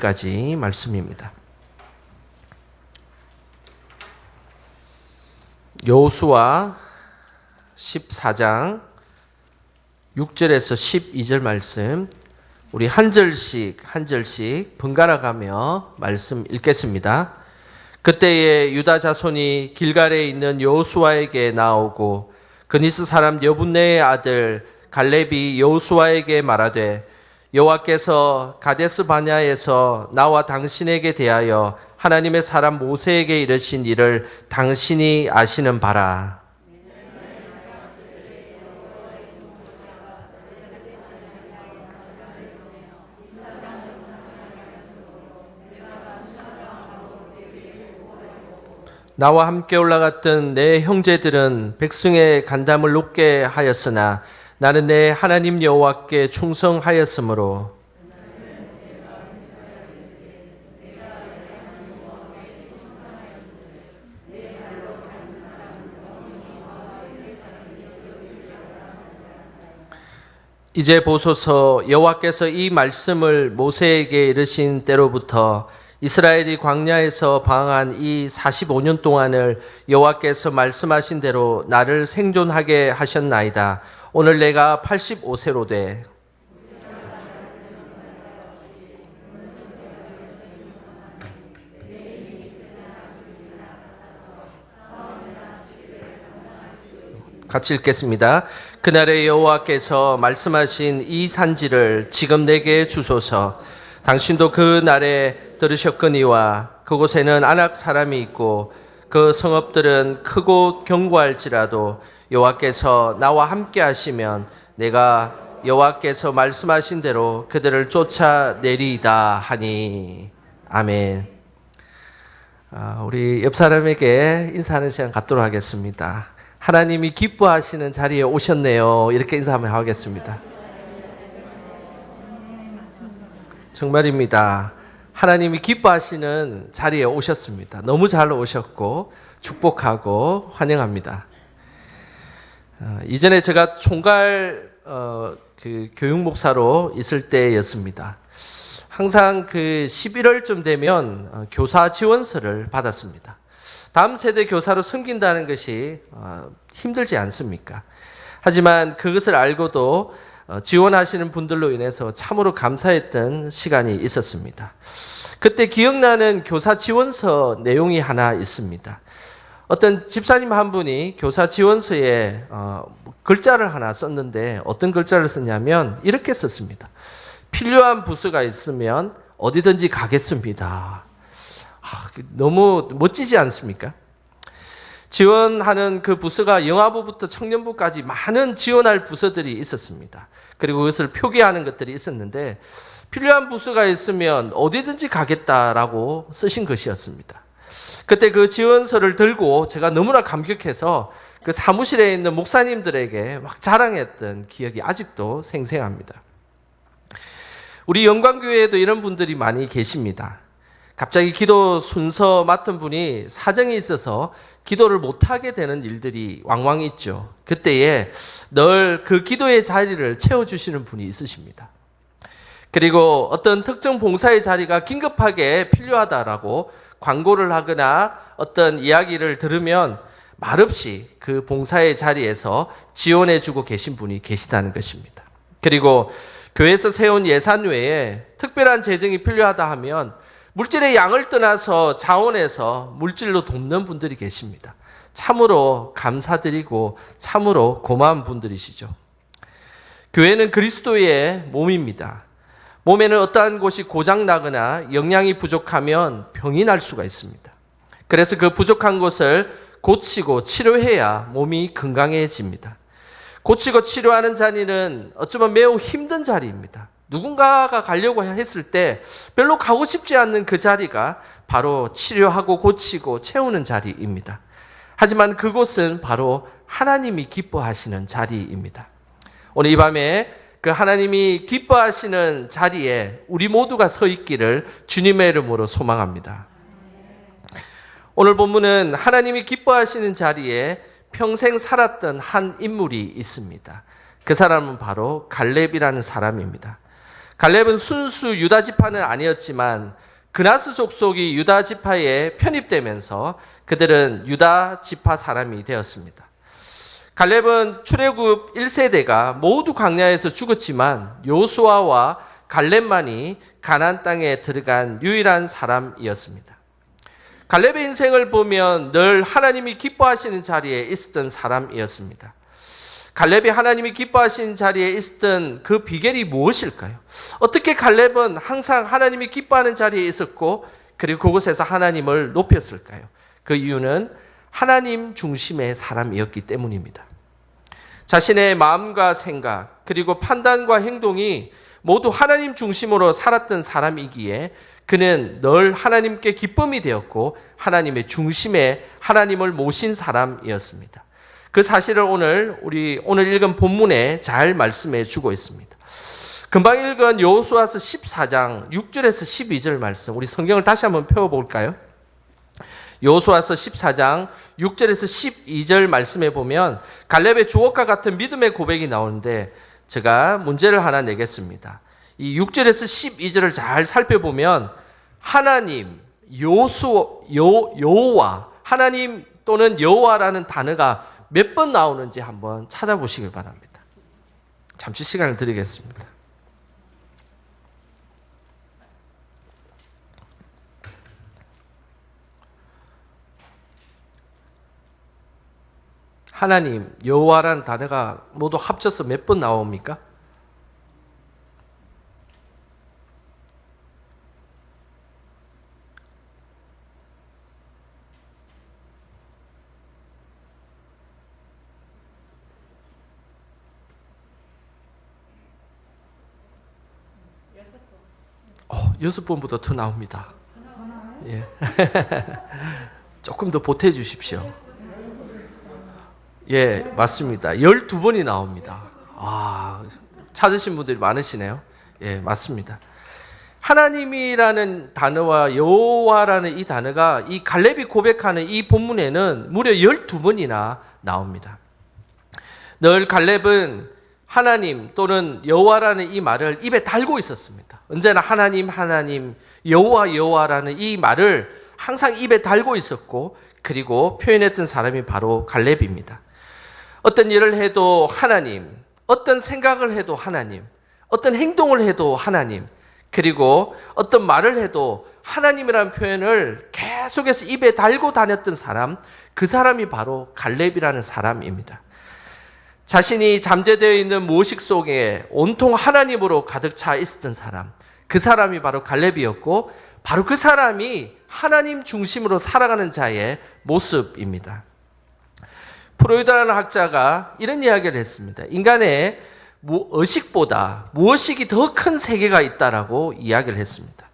여기까지 말씀입니다. 여호수아 14장 6절에서 12절 말씀, 우리 한 절씩 번갈아 가며 말씀 읽겠습니다. 그때에 유다 자손이 길갈에 있는 여호수아에게 나오고 그니스 사람 여분네의 아들 갈렙이 여호수아에게 말하되, 여호와께서 가데스 바냐에서 나와 당신에게 대하여 하나님의 사람 모세에게 이르신 일을 당신이 아시는 바라. 나와 함께 올라갔던 내 형제들은 백성의 간담을 높게 하였으나 나는 내 하나님 여호와께 충성하였으므로 이제 보소서, 여호와께서 이 말씀을 모세에게 이르신 때로부터 이스라엘이 광야에서 방황한 이 45년 동안을 여호와께서 말씀하신 대로 나를 생존하게 하셨나이다. 오늘 내가 85세로 돼 같이 읽겠습니다. 그날에 여호와께서 말씀하신 이 산지를 지금 내게 주소서. 당신도 그 날에 들으셨거니와 그곳에는 아낙 사람이 있고 그 성읍들은 크고 견고할지라도 여호와께서 나와 함께 하시면 내가 여호와께서 말씀하신 대로 그들을 쫓아내리이다 하니. 아멘. 우리 옆 사람에게 인사하는 시간 갖도록 하겠습니다. 하나님이 기뻐하시는 자리에 오셨네요. 이렇게 인사 한번 하겠습니다. 정말입니다. 하나님이 기뻐하시는 자리에 오셨습니다. 너무 잘 오셨고 축복하고 환영합니다. 이전에 제가 총괄 교육 목사로 있을 때였습니다. 항상 그 11월쯤 되면 교사 지원서를 받았습니다. 다음 세대 교사로 섬긴다는 것이 힘들지 않습니까? 하지만 그것을 알고도 지원하시는 분들로 인해서 참으로 감사했던 시간이 있었습니다. 그때 기억나는 교사 지원서 내용이 하나 있습니다. 어떤 집사님 한 분이 교사 지원서에 글자를 하나 썼는데 어떤 글자를 썼냐면 이렇게 썼습니다. 필요한 부서가 있으면 어디든지 가겠습니다. 너무 멋지지 않습니까? 지원하는 그 부서가 영화부부터 청년부까지 많은 지원할 부서들이 있었습니다. 그리고 그것을 표기하는 것들이 있었는데 필요한 부서가 있으면 어디든지 가겠다라고 쓰신 것이었습니다. 그때 그 지원서를 들고 제가 너무나 감격해서 그 사무실에 있는 목사님들에게 막 자랑했던 기억이 아직도 생생합니다. 우리 영광교회에도 이런 분들이 많이 계십니다. 갑자기 기도 순서 맡은 분이 사정이 있어서 기도를 못하게 되는 일들이 왕왕 있죠. 그때에 늘 그 기도의 자리를 채워주시는 분이 있으십니다. 그리고 어떤 특정 봉사의 자리가 긴급하게 필요하다라고 광고를 하거나 어떤 이야기를 들으면 말없이 그 봉사의 자리에서 지원해주고 계신 분이 계시다는 것입니다. 그리고 교회에서 세운 예산 외에 특별한 재정이 필요하다 하면 물질의 양을 떠나서 자원해서 물질로 돕는 분들이 계십니다. 참으로 감사드리고 참으로 고마운 분들이시죠. 교회는 그리스도의 몸입니다. 몸에는 어떠한 곳이 고장나거나 영양이 부족하면 병이 날 수가 있습니다. 그래서 그 부족한 곳을 고치고 치료해야 몸이 건강해집니다. 고치고 치료하는 자리는 어쩌면 매우 힘든 자리입니다. 누군가가 가려고 했을 때 별로 가고 싶지 않는 그 자리가 바로 치료하고 고치고 채우는 자리입니다. 하지만 그곳은 바로 하나님이 기뻐하시는 자리입니다. 오늘 이 밤에 그 하나님이 기뻐하시는 자리에 우리 모두가 서 있기를 주님의 이름으로 소망합니다. 오늘 본문은 하나님이 기뻐하시는 자리에 평생 살았던 한 인물이 있습니다. 그 사람은 바로 갈렙이라는 사람입니다. 갈렙은 순수 유다 지파는 아니었지만 그나스 족속이 유다 지파에 편입되면서 그들은 유다 지파 사람이 되었습니다. 갈렙은 출애굽 1세대가 모두 광야에서 죽었지만 요수아와 갈렙만이 가나안 땅에 들어간 유일한 사람이었습니다. 갈렙의 인생을 보면 늘 하나님이 기뻐하시는 자리에 있었던 사람이었습니다. 갈렙이 하나님이 기뻐하시는 자리에 있었던 그 비결이 무엇일까요? 어떻게 갈렙은 항상 하나님이 기뻐하는 자리에 있었고 그리고 그곳에서 하나님을 높였을까요? 그 이유는 하나님 중심의 사람이었기 때문입니다. 자신의 마음과 생각 그리고 판단과 행동이 모두 하나님 중심으로 살았던 사람이기에 그는 늘 하나님께 기쁨이 되었고 하나님의 중심에 하나님을 모신 사람이었습니다. 그 사실을 오늘 읽은 본문에 잘 말씀해 주고 있습니다. 금방 읽은 여호수아서 14장 6절에서 12절 말씀, 우리 성경을 다시 한번 펴볼까요? 여호수아서 14장 6절에서 12절 말씀에 보면 갈렙의 주옥과 같은 믿음의 고백이 나오는데 제가 문제를 하나 내겠습니다. 이 6절에서 12절을 잘 살펴보면 하나님, 여호와, 하나님 또는 여호와라는 단어가 몇 번 나오는지 한번 찾아보시길 바랍니다. 잠시 시간을 드리겠습니다. 하나님, 여호와라는 단어가 모두 합쳐서 몇 번 나옵니까? 여섯 번보다 더 나옵니다. 예. 조금 더 보태 주십시오. 예, 맞습니다. 12번이 나옵니다. 찾으신 분들이 많으시네요. 예, 맞습니다. 하나님이라는 단어와 여호와라는 이 단어가 이 갈렙이 고백하는 이 본문에는 무려 12번이나 나옵니다. 늘 갈렙은 하나님 또는 여호와라는 이 말을 입에 달고 있었습니다. 언제나 하나님, 하나님, 여호와, 여호와라는 이 말을 항상 입에 달고 있었고 그리고 표현했던 사람이 바로 갈렙입니다. 어떤 일을 해도 하나님, 어떤 생각을 해도 하나님, 어떤 행동을 해도 하나님, 그리고 어떤 말을 해도 하나님이라는 표현을 계속해서 입에 달고 다녔던 사람, 그 사람이 바로 갈렙이라는 사람입니다. 자신이 잠재되어 있는 무의식 속에 온통 하나님으로 가득 차 있었던 사람, 그 사람이 바로 갈렙이었고 바로 그 사람이 하나님 중심으로 살아가는 자의 모습입니다. 프로이드라는 학자가 이런 이야기를 했습니다. 인간의 의식보다 무의식이 더 큰 세계가 있다라고 이야기를 했습니다.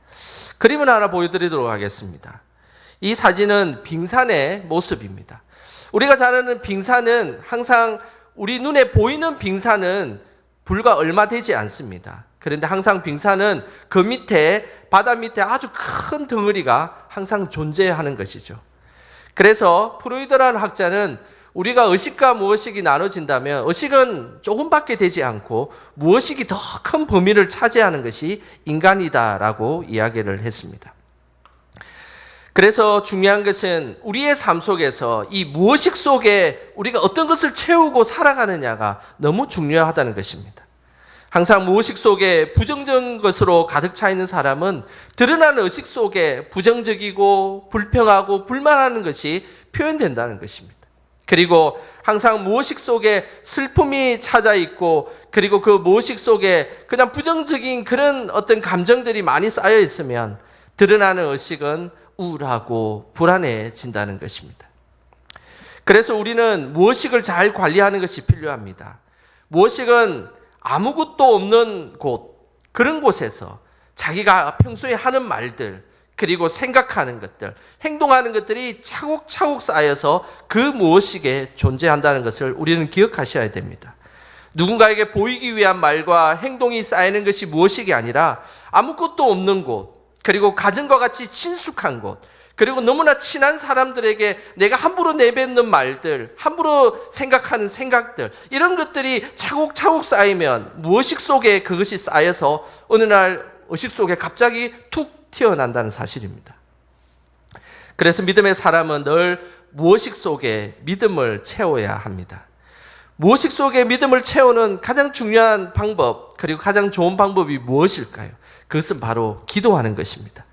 그림을 하나 보여드리도록 하겠습니다. 이 사진은 빙산의 모습입니다. 우리가 잘 아는 빙산은 항상 우리 눈에 보이는 빙산은 불과 얼마 되지 않습니다. 그런데 항상 빙산은 그 밑에, 바다 밑에 아주 큰 덩어리가 항상 존재하는 것이죠. 그래서 프로이드라는 학자는 우리가 의식과 무의식이 나눠진다면 의식은 조금밖에 되지 않고 무의식이 더 큰 범위를 차지하는 것이 인간이다라고 이야기를 했습니다. 그래서 중요한 것은 우리의 삶 속에서 이 무의식 속에 우리가 어떤 것을 채우고 살아가느냐가 너무 중요하다는 것입니다. 항상 무의식 속에 부정적인 것으로 가득 차 있는 사람은 드러나는 의식 속에 부정적이고 불평하고 불만하는 것이 표현된다는 것입니다. 그리고 항상 무의식 속에 슬픔이 찾아 있고 그리고 그 무의식 속에 그냥 부정적인 그런 어떤 감정들이 많이 쌓여 있으면 드러나는 의식은 우울하고 불안해진다는 것입니다. 그래서 우리는 무의식을 잘 관리하는 것이 필요합니다. 무의식은 아무것도 없는 곳, 그런 곳에서 자기가 평소에 하는 말들, 그리고 생각하는 것들, 행동하는 것들이 차곡차곡 쌓여서 그 무의식에 존재한다는 것을 우리는 기억하셔야 됩니다. 누군가에게 보이기 위한 말과 행동이 쌓이는 것이 무의식이 아니라 아무것도 없는 곳, 그리고 가정과 같이 친숙한 곳, 그리고 너무나 친한 사람들에게 내가 함부로 내뱉는 말들, 함부로 생각하는 생각들, 이런 것들이 차곡차곡 쌓이면 무의식 속에 그것이 쌓여서 어느 날 의식 속에 갑자기 툭 튀어난다는 사실입니다. 그래서 믿음의 사람은 늘 무의식 속에 믿음을 채워야 합니다. 무의식 속에 믿음을 채우는 가장 중요한 방법, 그리고 가장 좋은 방법이 무엇일까요? 그것은 바로 기도하는 것입니다.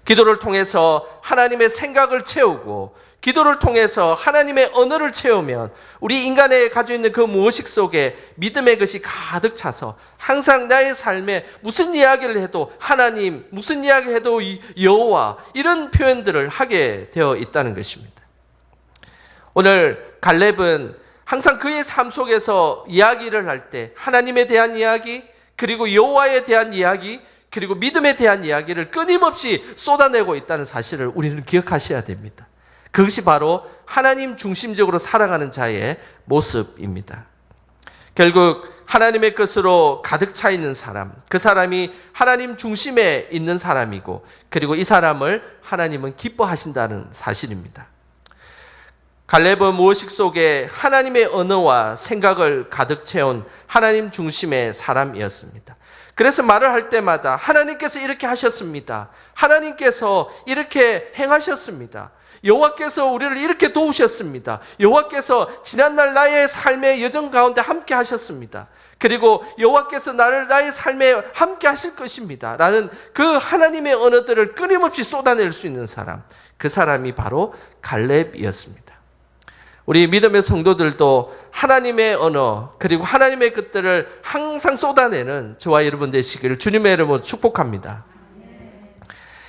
기도를 통해서 하나님의 생각을 채우고, 기도를 통해서 하나님의 언어를 채우면 우리 인간의 가지고 있는 그 무의식 속에 믿음의 것이 가득 차서 항상 나의 삶에 무슨 이야기를 해도 하나님, 무슨 이야기를 해도 여호와, 이런 표현들을 하게 되어 있다는 것입니다. 오늘 갈렙은 항상 그의 삶 속에서 이야기를 할 때 하나님에 대한 이야기, 그리고 여호와에 대한 이야기, 그리고 믿음에 대한 이야기를 끊임없이 쏟아내고 있다는 사실을 우리는 기억하셔야 됩니다. 그것이 바로 하나님 중심적으로 살아가는 자의 모습입니다. 결국 하나님의 것으로 가득 차 있는 사람, 그 사람이 하나님 중심에 있는 사람이고, 그리고 이 사람을 하나님은 기뻐하신다는 사실입니다. 갈렙은 무의식 속에 하나님의 언어와 생각을 가득 채운 하나님 중심의 사람이었습니다. 그래서 말을 할 때마다 하나님께서 이렇게 하셨습니다. 하나님께서 이렇게 행하셨습니다. 여호와께서 우리를 이렇게 도우셨습니다. 여호와께서 지난날 나의 삶의 여정 가운데 함께 하셨습니다. 그리고 여호와께서 나의 삶에 함께 하실 것입니다. 라는 그 하나님의 언어들을 끊임없이 쏟아낼 수 있는 사람, 그 사람이 바로 갈렙이었습니다. 우리 믿음의 성도들도 하나님의 언어, 그리고 하나님의 것들을 항상 쏟아내는 저와 여러분 되시기를 주님의 이름으로 축복합니다.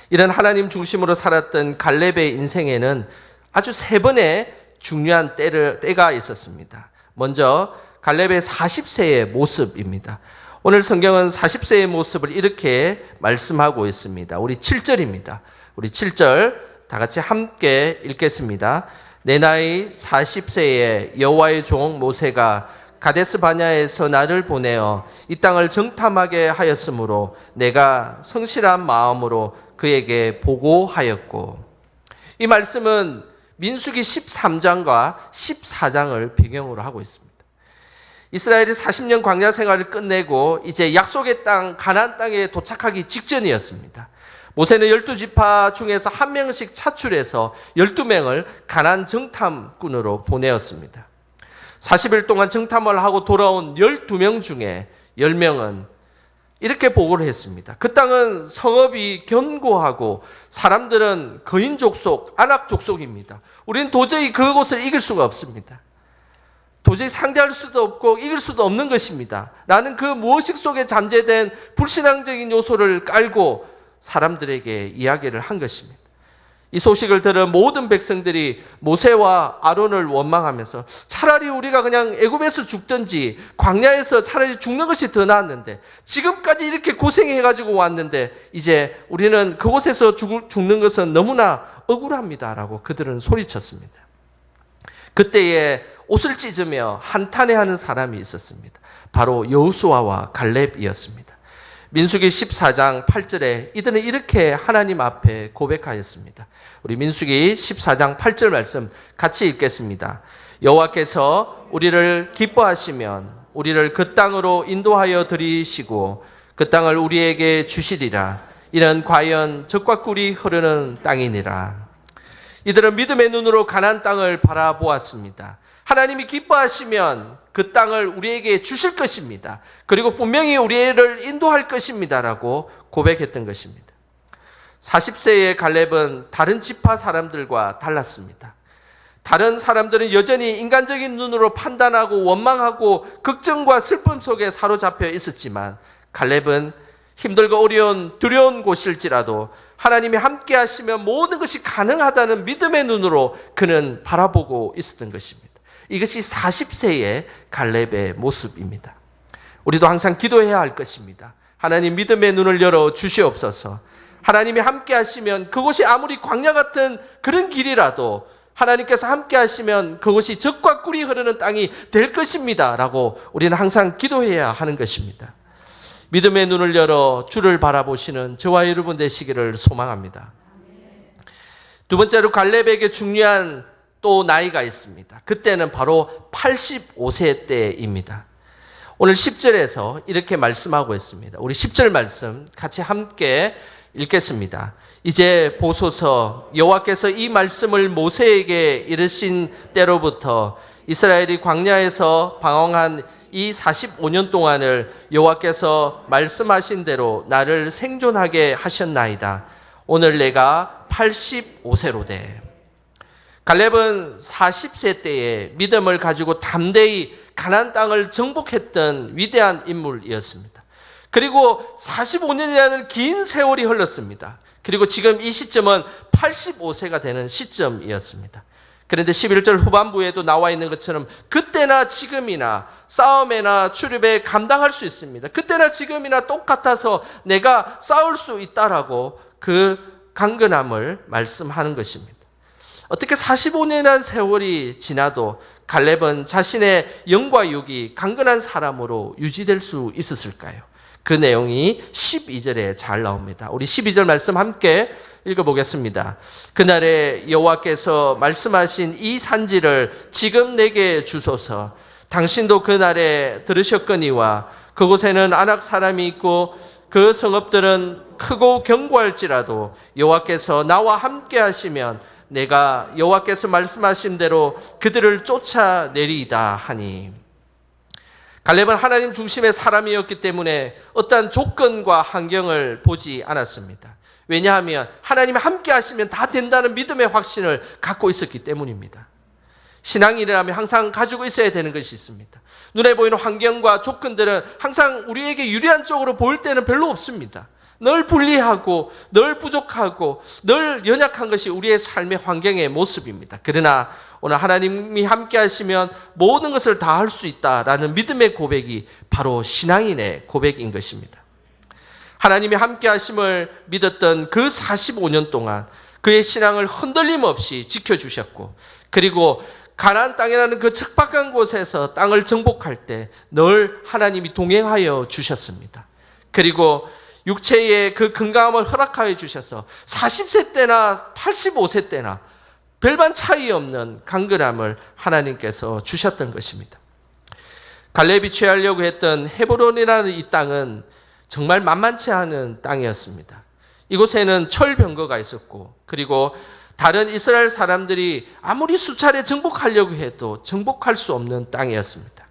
이런 하나님 중심으로 살았던 갈렙의 인생에는 아주 세 번의 중요한 때가 있었습니다. 먼저 갈렙의 40세의 모습입니다. 오늘 성경은 40세의 모습을 이렇게 말씀하고 있습니다. 우리 7절입니다. 우리 7절 다 같이 함께 읽겠습니다. 내 나이 40세에 여호와의 종 모세가 가데스 바냐에서 나를 보내어 이 땅을 정탐하게 하였으므로 내가 성실한 마음으로 그에게 보고하였고. 이 말씀은 민수기 13장과 14장을 배경으로 하고 있습니다. 이스라엘이 40년 광야 생활을 끝내고 이제 약속의 땅 가나안 땅에 도착하기 직전이었습니다. 모세는 12지파 중에서 한 명씩 차출해서 12명을 가나안 정탐꾼으로 보내었습니다. 40일 동안 정탐을 하고 돌아온 12명 중에 10명은 이렇게 보고를 했습니다. 그 땅은 성읍이 견고하고 사람들은 거인 족속, 아낙 족속입니다. 우리는 도저히 그곳을 이길 수가 없습니다. 도저히 상대할 수도 없고 이길 수도 없는 것입니다. 라는 그 무의식 속에 잠재된 불신앙적인 요소를 깔고 사람들에게 이야기를 한 것입니다. 이 소식을 들은 모든 백성들이 모세와 아론을 원망하면서 차라리 우리가 그냥 애굽에서 죽든지 광야에서 차라리 죽는 것이 더 나았는데, 지금까지 이렇게 고생해가지고 왔는데 이제 우리는 그곳에서 죽는 것은 너무나 억울합니다라고 그들은 소리쳤습니다. 그때에 옷을 찢으며 한탄해하는 사람이 있었습니다. 바로 여호수아와 갈렙이었습니다. 민수기 14장 8절에 이들은 이렇게 하나님 앞에 고백하였습니다. 우리 민수기 14장 8절 말씀 같이 읽겠습니다. 여호와께서 우리를 기뻐하시면 우리를 그 땅으로 인도하여 들이시고 그 땅을 우리에게 주시리라. 이는 과연 젖과 꿀이 흐르는 땅이니라. 이들은 믿음의 눈으로 가나안 땅을 바라보았습니다. 하나님이 기뻐하시면 그 땅을 우리에게 주실 것입니다. 그리고 분명히 우리를 인도할 것입니다라고 고백했던 것입니다. 40세의 갈렙은 다른 지파 사람들과 달랐습니다. 다른 사람들은 여전히 인간적인 눈으로 판단하고 원망하고 걱정과 슬픔 속에 사로잡혀 있었지만, 갈렙은 힘들고 어려운 두려운 곳일지라도 하나님이 함께 하시면 모든 것이 가능하다는 믿음의 눈으로 그는 바라보고 있었던 것입니다. 이것이 40세의 갈렙의 모습입니다. 우리도 항상 기도해야 할 것입니다. 하나님 믿음의 눈을 열어 주시옵소서. 하나님이 함께 하시면 그곳이 아무리 광야 같은 그런 길이라도 하나님께서 함께 하시면 그곳이 젖과 꿀이 흐르는 땅이 될 것입니다 라고 우리는 항상 기도해야 하는 것입니다. 믿음의 눈을 열어 주를 바라보시는 저와 여러분 되시기를 소망합니다. 두 번째로 갈렙에게 중요한 또 나이가 있습니다. 그때는 바로 85세 때입니다. 오늘 10절에서 이렇게 말씀하고 있습니다. 우리 10절 말씀 같이 함께 읽겠습니다. 이제 보소서, 여호와께서 이 말씀을 모세에게 이르신 때로부터 이스라엘이 광야에서 방황한 이 45년 동안을 여호와께서 말씀하신 대로 나를 생존하게 하셨나이다. 오늘 내가 85세로 돼. 갈렙은 40세 때에 믿음을 가지고 담대히 가나안 땅을 정복했던 위대한 인물이었습니다. 그리고 45년이라는 긴 세월이 흘렀습니다. 그리고 지금 이 시점은 85세가 되는 시점이었습니다. 그런데 11절 후반부에도 나와 있는 것처럼 그때나 지금이나 싸움에나 출입에 감당할 수 있습니다. 그때나 지금이나 똑같아서 내가 싸울 수 있다라고 그 강건함을 말씀하는 것입니다. 어떻게 45년이라는 세월이 지나도 갈렙은 자신의 영과 육이 강건한 사람으로 유지될 수 있었을까요? 그 내용이 12절에 잘 나옵니다. 우리 12절 말씀 함께 읽어보겠습니다. 그날에 여호와께서 말씀하신 이 산지를 지금 내게 주소서. 당신도 그날에 들으셨거니와 그곳에는 아낙 사람이 있고 그 성읍들은 크고 견고할지라도 여호와께서 나와 함께 하시면 내가 여호와께서 말씀하신 대로 그들을 쫓아내리이다 하니. 갈렙은 하나님 중심의 사람이었기 때문에 어떠한 조건과 환경을 보지 않았습니다. 왜냐하면 하나님이 함께 하시면 다 된다는 믿음의 확신을 갖고 있었기 때문입니다. 신앙인이라면 항상 가지고 있어야 되는 것이 있습니다. 눈에 보이는 환경과 조건들은 항상 우리에게 유리한 쪽으로 보일 때는 별로 없습니다. 늘 불리하고 늘 부족하고 늘 연약한 것이 우리의 삶의 환경의 모습입니다. 그러나 오늘 하나님이 함께 하시면 모든 것을 다 할 수 있다라는 믿음의 고백이 바로 신앙인의 고백인 것입니다. 하나님이 함께 하심을 믿었던 그 45년 동안 그의 신앙을 흔들림 없이 지켜주셨고, 그리고 가나안 땅이라는 그 척박한 곳에서 땅을 정복할 때 늘 하나님이 동행하여 주셨습니다. 그리고 육체의 그 건강함을 허락하여 주셔서 40세 때나 85세 때나 별반 차이 없는 강건함을 하나님께서 주셨던 것입니다. 갈렙이 취하려고 했던 헤브론이라는 이 땅은 정말 만만치 않은 땅이었습니다. 이곳에는 철병거가 있었고, 그리고 다른 이스라엘 사람들이 아무리 수차례 정복하려고 해도 정복할 수 없는 땅이었습니다.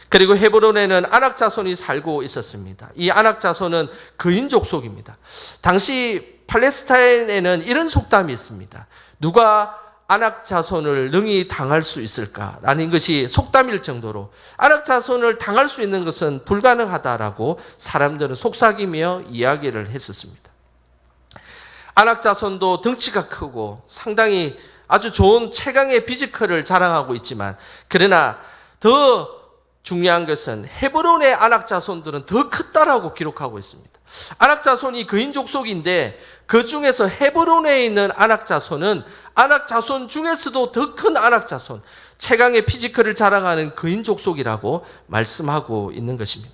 그리고 헤브론에는 아낙 자손이 살고 있었습니다. 이 아낙 자손은 그인 족속입니다. 당시 팔레스타인에는 이런 속담이 있습니다. 누가 아낙 자손을 능히 당할 수 있을까라는 것이 속담일 정도로 아낙 자손을 당할 수 있는 것은 불가능하다라고 사람들은 속삭이며 이야기를 했었습니다. 아낙 자손도 덩치가 크고 상당히 아주 좋은 최강의 피지컬을 자랑하고 있지만, 그러나 더 중요한 것은 헤브론의 아낙 자손들은 더 컸다라고 기록하고 있습니다. 아낙 자손이 그인 족속인데 그 중에서 헤브론에 있는 아낙 자손은 아낙 자손 중에서도 더 큰 아낙 자손, 최강의 피지컬을 자랑하는 그인 족속이라고 말씀하고 있는 것입니다.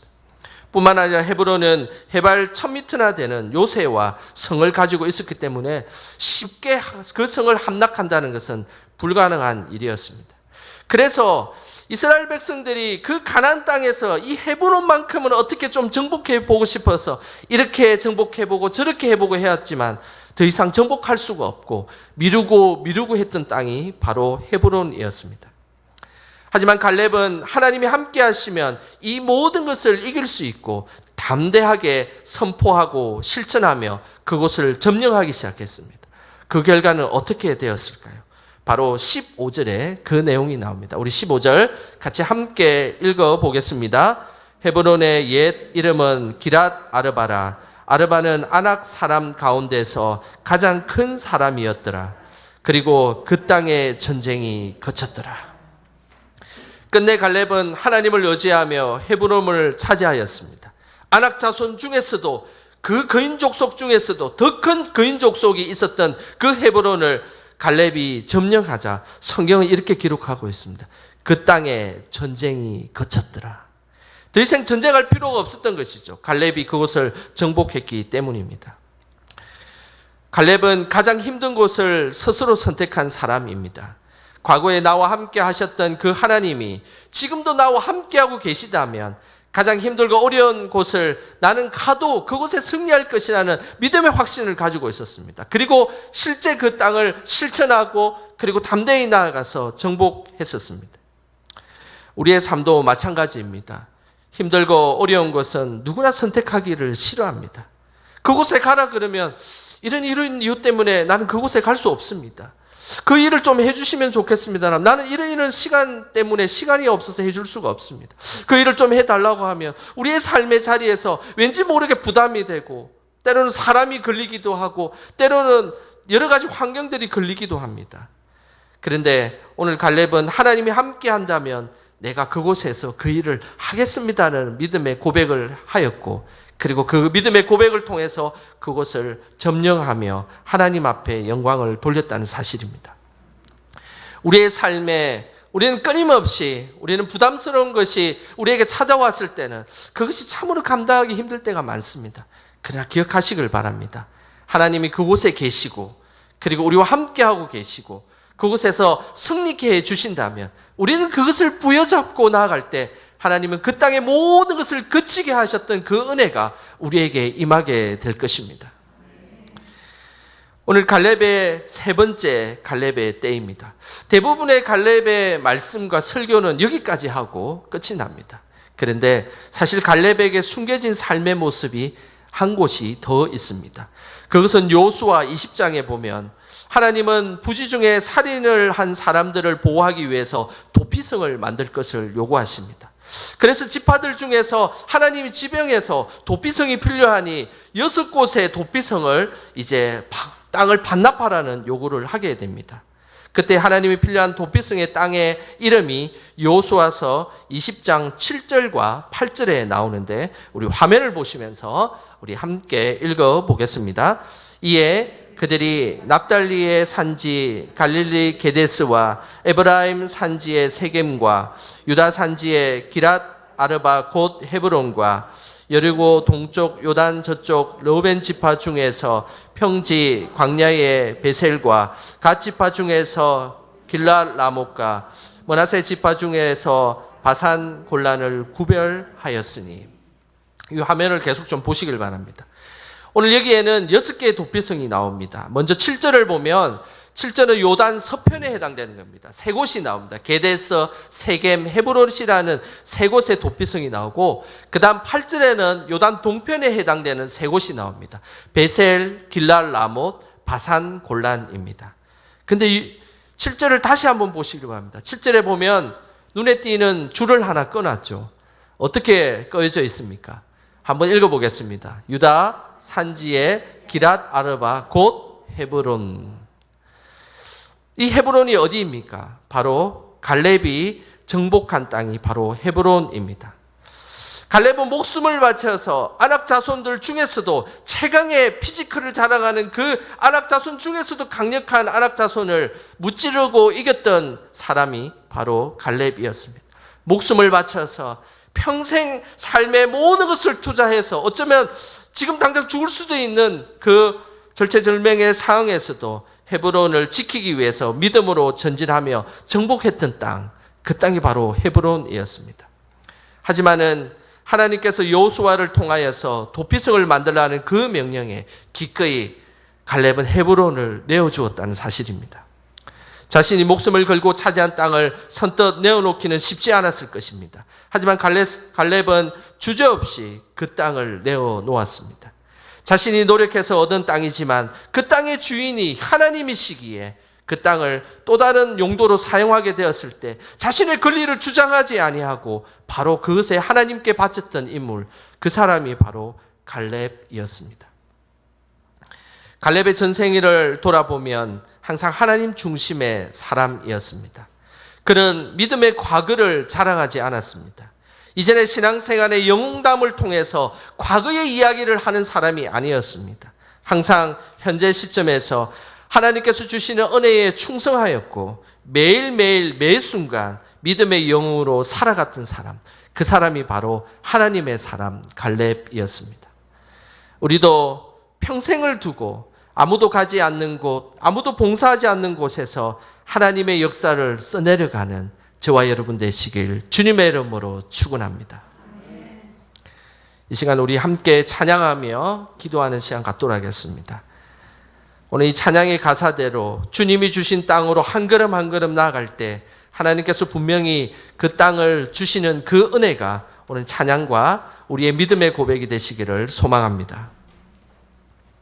뿐만 아니라 헤브론은 해발 1000m나 되는 요새와 성을 가지고 있었기 때문에 쉽게 그 성을 함락한다는 것은 불가능한 일이었습니다. 그래서 이스라엘 백성들이 그 가나안 땅에서 이 헤브론만큼은 어떻게 좀 정복해 보고 싶어서 이렇게 정복해 보고 저렇게 해보고 해왔지만 더 이상 정복할 수가 없고 미루고 했던 땅이 바로 헤브론이었습니다. 하지만 갈렙은 하나님이 함께 하시면 이 모든 것을 이길 수 있고 담대하게 선포하고 실천하며 그곳을 점령하기 시작했습니다. 그 결과는 어떻게 되었을까요? 바로 15절에 그 내용이 나옵니다. 우리 15절 같이 함께 읽어보겠습니다. 헤브론의 옛 이름은 기랏 아르바라. 아르바는 아낙 사람 가운데서 가장 큰 사람이었더라. 그리고 그 땅에 전쟁이 거쳤더라. 끝내 갈렙은 하나님을 의지하며 헤브론을 차지하였습니다. 아낙 자손 중에서도 그 거인 족속 중에서도 더 큰 거인 족속이 있었던 그 헤브론을 갈렙이 점령하자 성경은 이렇게 기록하고 있습니다. 그 땅에 전쟁이 거쳤더라. 더 이상 전쟁할 필요가 없었던 것이죠. 갈렙이 그곳을 정복했기 때문입니다. 갈렙은 가장 힘든 곳을 스스로 선택한 사람입니다. 과거에 나와 함께 하셨던 그 하나님이 지금도 나와 함께하고 계시다면 가장 힘들고 어려운 곳을 나는 가도 그곳에 승리할 것이라는 믿음의 확신을 가지고 있었습니다. 그리고 실제 그 땅을 실천하고 그리고 담대히 나아가서 정복했었습니다. 우리의 삶도 마찬가지입니다. 힘들고 어려운 것은 누구나 선택하기를 싫어합니다. 그곳에 가라 그러면 이런 이유 때문에 나는 그곳에 갈 수 없습니다. 그 일을 좀 해주시면 좋겠습니다. 나는 이런 시간 때문에 시간이 없어서 해줄 수가 없습니다. 그 일을 좀 해달라고 하면 우리의 삶의 자리에서 왠지 모르게 부담이 되고 때로는 사람이 걸리기도 하고 때로는 여러 가지 환경들이 걸리기도 합니다. 그런데 오늘 갈렙은 하나님이 함께 한다면 내가 그곳에서 그 일을 하겠습니다는 믿음의 고백을 하였고 그리고 그 믿음의 고백을 통해서 그곳을 점령하며 하나님 앞에 영광을 돌렸다는 사실입니다. 우리의 삶에 우리는 끊임없이 우리는 부담스러운 것이 우리에게 찾아왔을 때는 그것이 참으로 감당하기 힘들 때가 많습니다. 그러나 기억하시길 바랍니다. 하나님이 그곳에 계시고 그리고 우리와 함께하고 계시고 그곳에서 승리케 해주신다면 우리는 그것을 부여잡고 나아갈 때 하나님은 그 땅의 모든 것을 그치게 하셨던 그 은혜가 우리에게 임하게 될 것입니다. 오늘 갈렙의 세 번째 갈렙의 때입니다. 대부분의 갈렙의 말씀과 설교는 여기까지 하고 끝이 납니다. 그런데 사실 갈렙에게 숨겨진 삶의 모습이 한 곳이 더 있습니다. 그것은 여호수아 20장에 보면 하나님은 부지 중에 살인을 한 사람들을 보호하기 위해서 도피성을 만들 것을 요구하십니다. 그래서 지파들 중에서 하나님이 지명해서 도피성이 필요하니 6곳의 도피성을 이제 땅을 반납하라는 요구를 하게 됩니다. 그때 하나님이 필요한 도피성의 땅의 이름이 여호수아서 20장 7절과 8절에 나오는데 우리 화면을 보시면서 우리 함께 읽어보겠습니다. 이에 그들이 납달리의 산지 갈릴리 게데스와 에브라임 산지의 세겜과 유다 산지의 기랏 아르바 곧 헤브론과 여리고 동쪽 요단 저쪽 르우벤 지파 중에서 평지 광야의 베셀과 갓 지파 중에서 길랏 라못과 므낫세 지파 중에서 바산 골란을 구별하였으니 이 화면을 계속 좀 보시길 바랍니다. 오늘 여기에는 6개의 도피성이 나옵니다. 먼저 7절을 보면 7절은 요단 서편에 해당되는 겁니다. 세 곳이 나옵니다. 게데스, 세겜, 헤브론이라는 세 곳의 도피성이 나오고 그 다음 8절에는 요단 동편에 해당되는 세 곳이 나옵니다. 베셀, 길랏 라못, 바산 골란입니다. 근데 7절을 다시 한번 보시기 바랍니다. 7절에 보면 눈에 띄는 줄을 하나 꺼놨죠. 어떻게 꺼져 있습니까? 한번 읽어보겠습니다. 유다 산지의 기랏 아르바 곧 헤브론. 이 헤브론이 어디입니까? 바로 갈렙이 정복한 땅이 바로 헤브론입니다. 갈렙은 목숨을 바쳐서 아낙 자손들 중에서도 최강의 피지컬을 자랑하는 그 아낙 자손 중에서도 강력한 아낙 자손을 무찌르고 이겼던 사람이 바로 갈렙이었습니다. 목숨을 바쳐서 평생 삶의 모든 것을 투자해서 어쩌면 지금 당장 죽을 수도 있는 그 절체절명의 상황에서도 헤브론을 지키기 위해서 믿음으로 전진하며 정복했던 땅, 그 땅이 바로 헤브론이었습니다. 하지만은 하나님께서 여호수아를 통하여서 도피성을 만들라는 그 명령에 기꺼이 갈렙은 헤브론을 내어주었다는 사실입니다. 자신이 목숨을 걸고 차지한 땅을 선뜻 내어놓기는 쉽지 않았을 것입니다. 하지만 갈렙은 주저없이 그 땅을 내어놓았습니다. 자신이 노력해서 얻은 땅이지만 그 땅의 주인이 하나님이시기에 그 땅을 또 다른 용도로 사용하게 되었을 때 자신의 권리를 주장하지 아니하고 바로 그것에 하나님께 바쳤던 인물, 그 사람이 바로 갈렙이었습니다. 갈렙의 전생일을 돌아보면 항상 하나님 중심의 사람이었습니다. 그는 믿음의 과거를 자랑하지 않았습니다. 이전의 신앙생활의 영웅담을 통해서 과거의 이야기를 하는 사람이 아니었습니다. 항상 현재 시점에서 하나님께서 주시는 은혜에 충성하였고 매일매일 매 순간 믿음의 영웅으로 살아갔던 사람, 그 사람이 바로 하나님의 사람 갈렙이었습니다. 우리도 평생을 두고 아무도 가지 않는 곳, 아무도 봉사하지 않는 곳에서 하나님의 역사를 써내려가는 저와 여러분 되시길 주님의 이름으로 축원합니다. 이 시간 우리 함께 찬양하며 기도하는 시간 갖도록 하겠습니다. 오늘 이 찬양의 가사대로 주님이 주신 땅으로 한 걸음 한 걸음 나아갈 때 하나님께서 분명히 그 땅을 주시는 그 은혜가 오늘 찬양과 우리의 믿음의 고백이 되시기를 소망합니다.